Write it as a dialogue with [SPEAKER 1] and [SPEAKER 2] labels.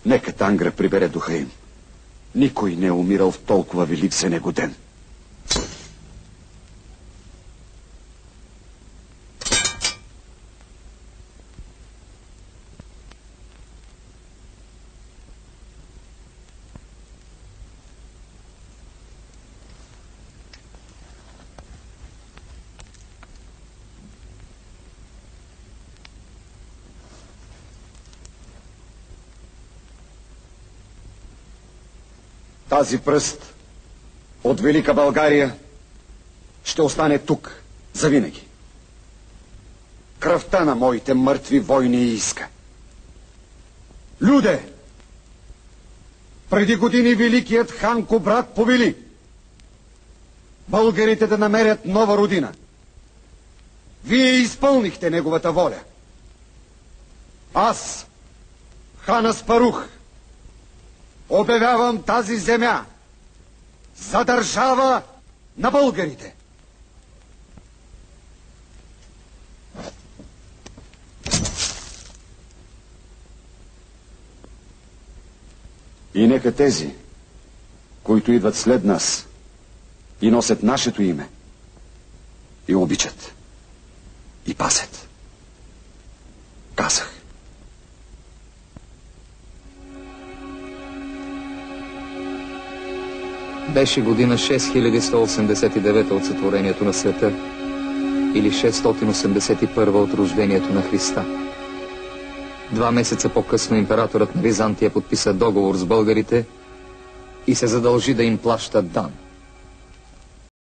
[SPEAKER 1] Нека Тангра прибере духа им. Никой не е умирал в толкова велик за него ден. Тази пръст от Велика България ще остане тук завинаги. Кръвта на моите мъртви войни иска. Люде! Преди години великият хан Кубрат повели българите да намерят нова родина. Вие изпълнихте неговата воля. Аз, хан Аспарух, обявявам тази земя за държава на българите. И нека тези, които идват след нас и носят нашето име, и обичат, и пазят. Казах.
[SPEAKER 2] Беше година 6189 от сътворението на света или 681 от рождението на Христа. 2 месеца по-късно императорът на Византия подписа договор с българите и се задължи да им плаща дан.